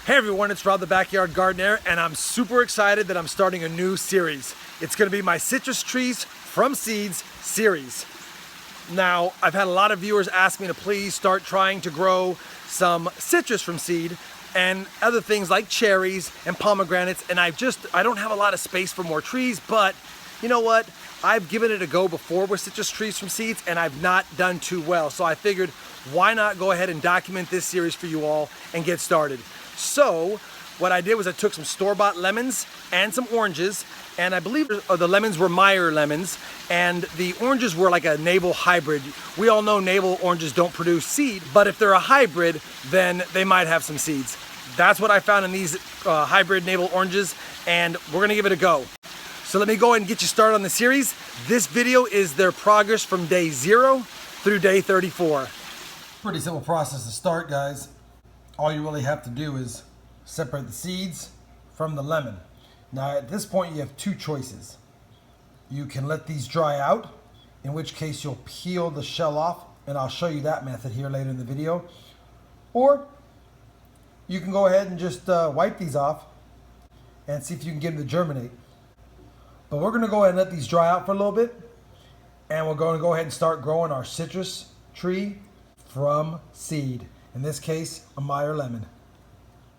Hey everyone, it's Rob the Backyard Gardener, and I'm super excited that I'm starting a new series. It's going to be my Citrus Trees from Seeds series. Now, I've had a lot of viewers ask me to please start trying to grow some citrus from seed and other things like cherries and pomegranates, and I don't have a lot of space for more trees, but you know what? I've given it a go before with citrus trees from seeds and I've not done too well. So I figured, why not go ahead and document this series for you all and get started. So what I did was I took some store-bought lemons and some oranges, and I believe the lemons were Meyer lemons and the oranges were like a navel hybrid. We all know navel oranges don't produce seed, but if they're a hybrid, then they might have some seeds. That's what I found in these hybrid navel oranges, and we're gonna give it a go. So let me go ahead and get you started on the series. This video is their progress from day 0 through day 34. Pretty simple process to start, guys. All you really have to do is separate the seeds from the lemon. Now at this point you have two choices. You can let these dry out, in which case you'll peel the shell off, and I'll show you that method here later in the video. Or you can go ahead and just wipe these off and see if you can get them to germinate. But we're going to go ahead and let these dry out for a little bit, and we're going to go ahead and start growing our citrus tree from seed. In this case, a Meyer lemon.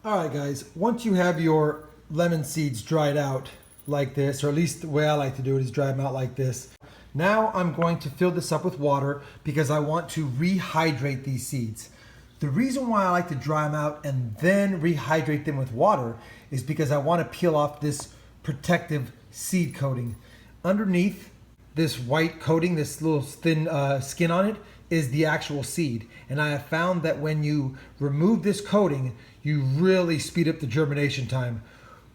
Alright guys, once you have your lemon seeds dried out like this, or at least the way I like to do it is dry them out like this. Now I'm going to fill this up with water because I want to rehydrate these seeds. The reason why I like to dry them out and then rehydrate them with water is because I want to peel off this protective seed coating. Underneath this white coating, this little thin skin on it, is the actual seed. And I have found that when you remove this coating, you really speed up the germination time.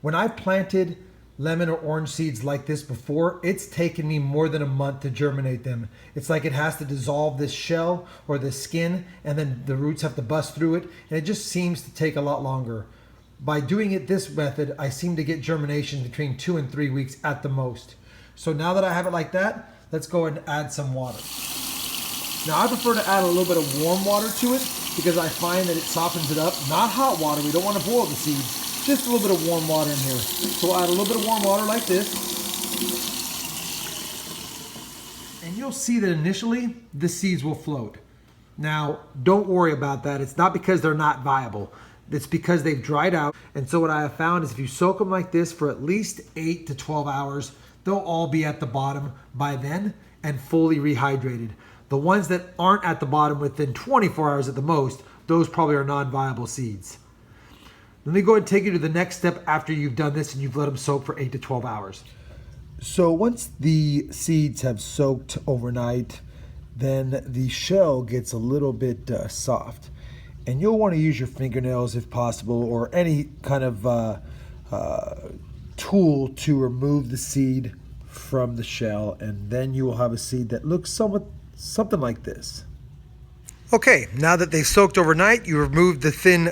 When I've planted lemon or orange seeds like this before, it's taken me more than a month to germinate them. It's like it has to dissolve this shell or the skin, and then the roots have to bust through it, and it just seems to take a lot longer. By doing it this method, I seem to get germination between 2 and 3 weeks at the most. So now that I have it like that, let's go ahead and add some water. Now I prefer to add a little bit of warm water to it because I find that it softens it up. Not hot water, we don't want to boil the seeds. Just a little bit of warm water in here. So we'll add a little bit of warm water like this. And you'll see that initially the seeds will float. Now don't worry about that. It's not because they're not viable. It's because they've dried out. And so what I have found is if you soak them like this for at least 8 to 12 hours, they'll all be at the bottom by then and fully rehydrated. The ones that aren't at the bottom within 24 hours at the most, those probably are non-viable seeds. Let me go ahead and take you to the next step after you've done this and you've let them soak for 8 to 12 hours. So once the seeds have soaked overnight, then the shell gets a little bit soft. And you'll want to use your fingernails if possible, or any kind of tool to remove the seed from the shell, and then you will have a seed that looks something like this. Okay, now that they've soaked overnight, you remove the thin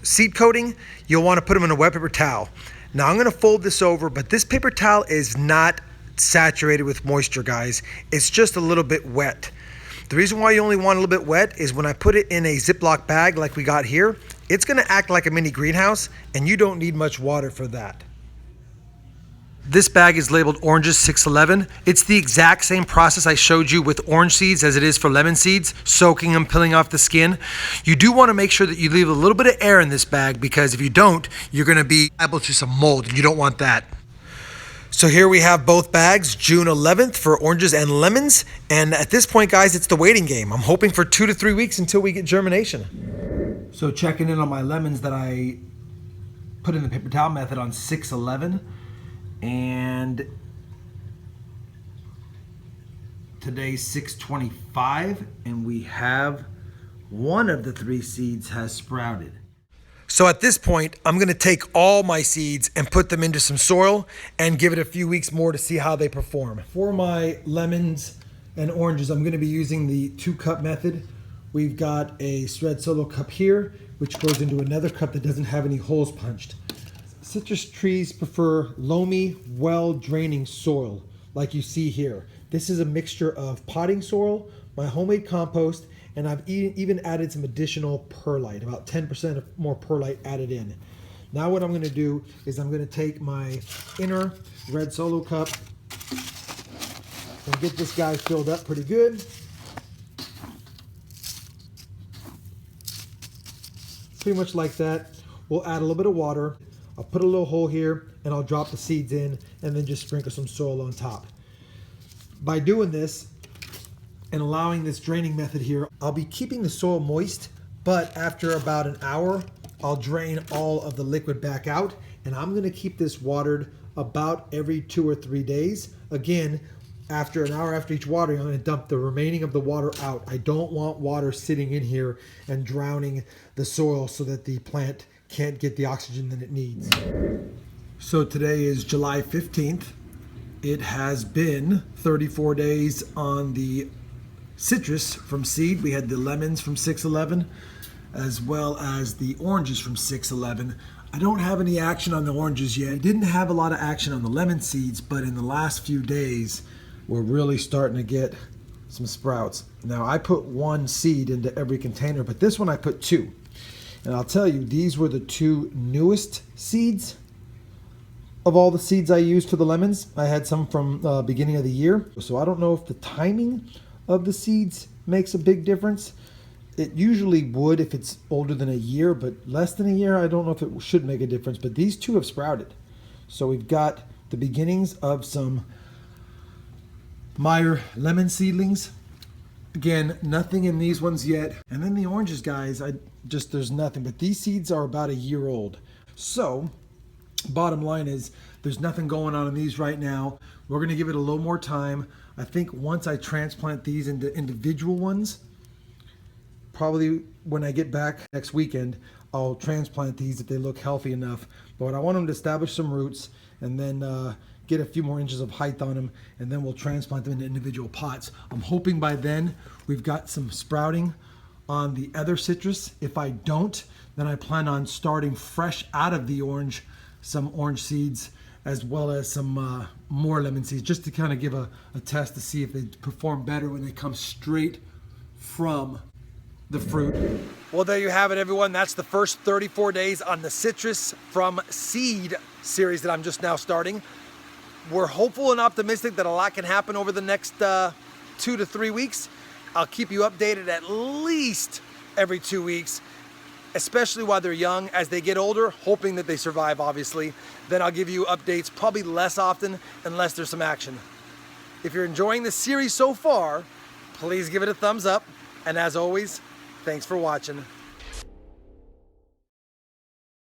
seed coating. You'll want to put them in a wet paper towel. Now I'm going to fold this over, but this paper towel is not saturated with moisture, guys. It's just a little bit wet. The reason why you only want a little bit wet is when I put it in a Ziploc bag like we got here, it's going to act like a mini greenhouse, and you don't need much water for that. This bag is labeled Oranges 611. It's the exact same process I showed you with orange seeds as it is for lemon seeds, soaking them, peeling off the skin. You do want to make sure that you leave a little bit of air in this bag, because if you don't, you're going to be liable to some mold, and you don't want that. So here we have both bags, June 11th for oranges and lemons. And at this point, guys, it's the waiting game. I'm hoping for 2 to 3 weeks until we get germination. So checking in on my lemons that I put in the paper towel method on 6/11. And today's 6/25, and we have one of the 3 seeds has sprouted. So at this point, I'm going to take all my seeds and put them into some soil and give it a few weeks more to see how they perform. For my lemons and oranges, I'm going to be using the 2-cup method. We've got a Shred Solo cup here, which goes into another cup that doesn't have any holes punched. Citrus trees prefer loamy, well-draining soil, like you see here. This is a mixture of potting soil, my homemade compost, and I've even added some additional perlite, about 10% more perlite added in. Now what I'm going to do is I'm going to take my inner red Solo cup and get this guy filled up pretty good. Pretty much like that. We'll add a little bit of water. I'll put a little hole here and I'll drop the seeds in and then just sprinkle some soil on top. By doing this and allowing this draining method here, I'll be keeping the soil moist, but after about an hour, I'll drain all of the liquid back out, and I'm gonna keep this watered about every 2 or 3 days. Again, after an hour after each watering, I'm gonna dump the remaining of the water out. I don't want water sitting in here and drowning the soil so that the plant can't get the oxygen that it needs. So today is July 15th. It has been 34 days on the citrus from seed. We had the lemons from 611 as well as the oranges from 611. I don't have any action on the oranges yet. I didn't have a lot of action on the lemon seeds, but in the last few days, we're really starting to get some sprouts. Now I put 1 seed into every container, but this one I put 2. And I'll tell you, these were the 2 newest seeds of all the seeds I used for the lemons. I had some from beginning of the year. So I don't know if the timing of the seeds makes a big difference. It usually would if it's older than a year, but less than a year, I don't know if it should make a difference. But these 2 have sprouted. So we've got the beginnings of some Meyer lemon seedlings. Again, nothing in these ones yet. And then the oranges, guys, there's nothing. But these seeds are about a year old. So bottom line is there's nothing going on in these right now. We're going to give it a little more time. I think once I transplant these into individual ones, probably when I get back next weekend, I'll transplant these if they look healthy enough. But I want them to establish some roots and then get a few more inches of height on them, and then we'll transplant them into individual pots. I'm hoping by then we've got some sprouting on the other citrus. If I don't, then I plan on starting fresh out of the orange, some orange seeds, as well as some more lemon seeds, just to kind of give a test to see if they perform better when they come straight from the fruit. Well, there you have it, everyone. That's the first 34 days on the Citrus from Seed series that I'm just now starting. We're hopeful and optimistic that a lot can happen over the next 2 to 3 weeks. I'll keep you updated at least every 2 weeks, especially while they're young. As they get older, hoping that they survive, obviously, then I'll give you updates probably less often unless there's some action. If you're enjoying this series so far, please give it a thumbs up. And as always, thanks for watching.